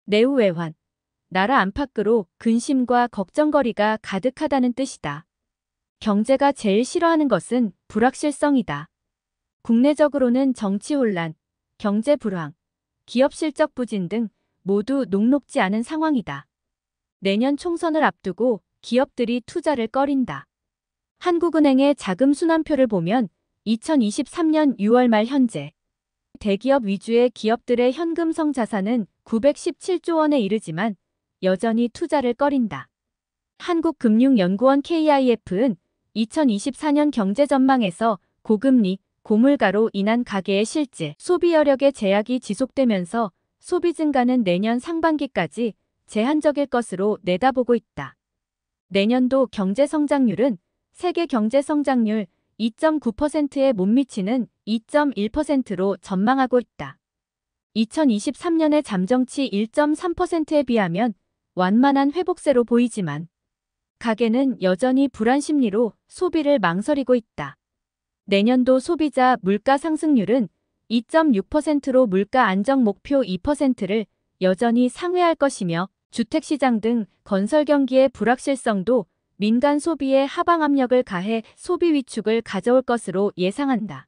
내후 외환, 나라 안팎으로 근심과 걱정거리가 가득하다는 뜻이다. 경제가 제일 싫어하는 것은 불확실성이다. 국내적으로는 정치 혼란, 경제 불황, 기업 실적 부진 등 모두 녹록지 않은 상황이다. 내년 총선을 앞두고 기업들이 투자를 꺼린다. 한국은행의 자금 순환표를 보면 2023년 6월 말 현재 대기업 위주의 기업들의 현금성 자산은 917조 원에 이르지만 여전히 투자를 꺼린다. 한국금융연구원 KIF는 2024년 경제 전망에서 고금리, 고물가로 인한 가계의 실질, 소비 여력의 제약이 지속되면서 소비 증가는 내년 상반기까지 제한적일 것으로 내다보고 있다. 내년도 경제 성장률은 세계 경제 성장률 2.9%에 못 미치는 2.1%로 전망하고 있다. 2023년의 잠정치 1.3%에 비하면 완만한 회복세로 보이지만 가계는 여전히 불안 심리로 소비를 망설이고 있다. 내년도 소비자 물가 상승률은 2.6%로 물가 안정 목표 2%를 여전히 상회할 것이며 주택시장 등 건설 경기의 불확실성도 민간 소비에 하방 압력을 가해 소비 위축을 가져올 것으로 예상한다.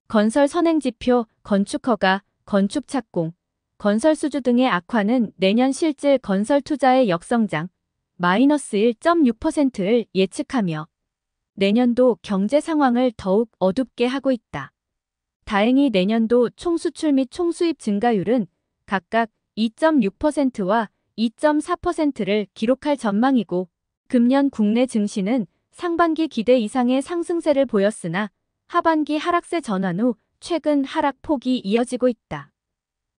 건설 선행지표, 건축허가, 건축착공, 건설수주 등의 악화는 내년 실질 건설 투자의 역성장 마이너스 1.6%를 예측하며 내년도 경제 상황을 더욱 어둡게 하고 있다. 다행히 내년도 총수출 및 총수입 증가율은 각각 2.6%와 2.4%를 기록할 전망이고 금년 국내 증시는 상반기 기대 이상의 상승세를 보였으나 하반기 하락세 전환 후 최근 하락폭이 이어지고 있다.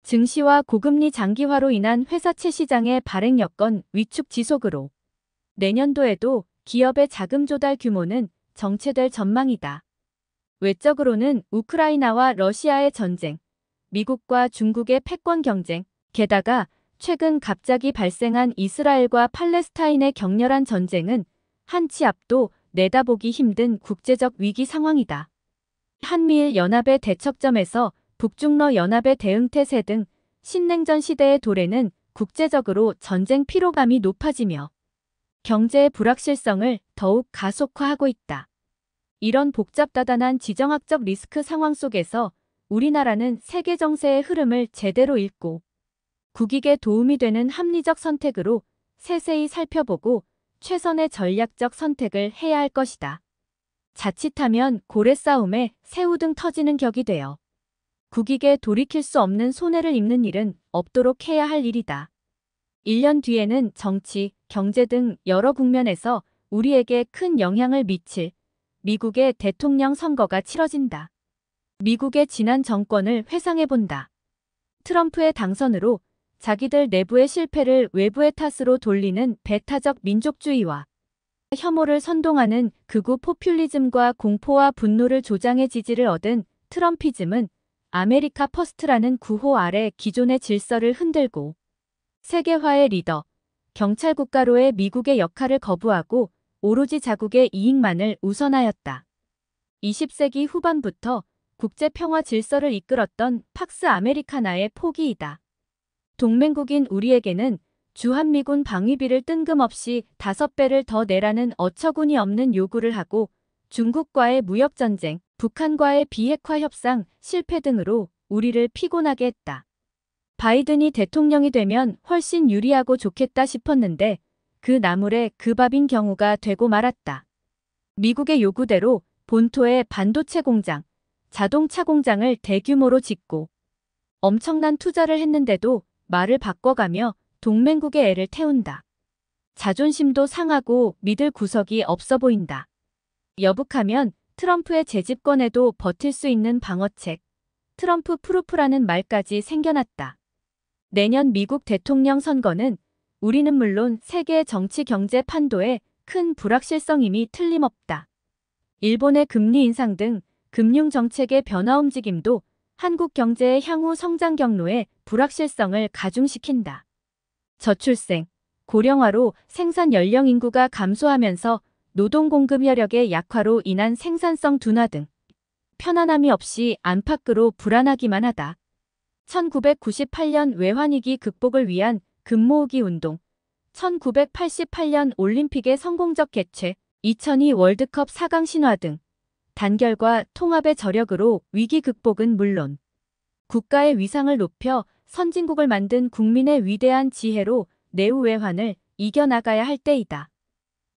증시와 고금리 장기화로 인한 회사채 시장의 발행 여건 위축 지속으로 내년도에도 기업의 자금 조달 규모는 정체될 전망이다. 외적으로는 우크라이나와 러시아의 전쟁, 미국과 중국의 패권 경쟁, 게다가 최근 갑자기 발생한 이스라엘과 팔레스타인의 격렬한 전쟁은 한치 앞도 내다보기 힘든 국제적 위기 상황이다. 한미일 연합의 대척점에서 북중러 연합의 대응태세 등 신냉전 시대의 도래는 국제적으로 전쟁 피로감이 높아지며 경제의 불확실성을 더욱 가속화하고 있다. 이런 복잡다단한 지정학적 리스크 상황 속에서 우리나라는 세계 정세의 흐름을 제대로 읽고 국익에 도움이 되는 합리적 선택으로 세세히 살펴보고 최선의 전략적 선택을 해야 할 것이다. 자칫하면 고래 싸움에 새우등 터지는 격이 되어 국익에 돌이킬 수 없는 손해를 입는 일은 없도록 해야 할 일이다. 1년 뒤에는 정치, 경제 등 여러 국면에서 우리에게 큰 영향을 미칠 미국의 대통령 선거가 치러진다. 미국의 지난 정권을 회상해본다. 트럼프의 당선으로 자기들 내부의 실패를 외부의 탓으로 돌리는 배타적 민족주의와 혐오를 선동하는 극우 포퓰리즘과 공포와 분노를 조장해 지지를 얻은 트럼피즘은 아메리카 퍼스트라는 구호 아래 기존의 질서를 흔들고 세계화의 리더, 경찰 국가로의 미국의 역할을 거부하고 오로지 자국의 이익만을 우선하였다. 20세기 후반부터 국제 평화 질서를 이끌었던 팍스 아메리카나의 포기이다. 동맹국인 우리에게는 주한미군 방위비를 뜬금없이 5배를 더 내라는 어처구니 없는 요구를 하고 중국과의 무역전쟁, 북한과의 비핵화 협상 실패 등으로 우리를 피곤하게 했다. 바이든이 대통령이 되면 훨씬 유리하고 좋겠다 싶었는데 그 나물에 그 밥인 경우가 되고 말았다. 미국의 요구대로 본토에 반도체 공장, 자동차 공장을 대규모로 짓고 엄청난 투자를 했는데도 말을 바꿔가며 동맹국의 애를 태운다. 자존심도 상하고 믿을 구석이 없어 보인다. 여북하면 트럼프의 재집권에도 버틸 수 있는 방어책, 트럼프 프루프라는 말까지 생겨났다. 내년 미국 대통령 선거는 우리는 물론 세계 정치 경제 판도에 큰 불확실성임이 틀림없다. 일본의 금리 인상 등 금융 정책의 변화 움직임도 한국 경제의 향후 성장 경로에 불확실성을 가중시킨다. 저출생, 고령화로 생산 연령 인구가 감소하면서 노동 공급 여력의 약화로 인한 생산성 둔화 등 편안함이 없이 안팎으로 불안하기만 하다. 1998년 외환위기 극복을 위한 금모으기 운동, 1988년 올림픽의 성공적 개최, 2002 월드컵 4강 신화 등 단결과 통합의 저력으로 위기 극복은 물론 국가의 위상을 높여 선진국을 만든 국민의 위대한 지혜로 내후 외환을 이겨나가야 할 때이다.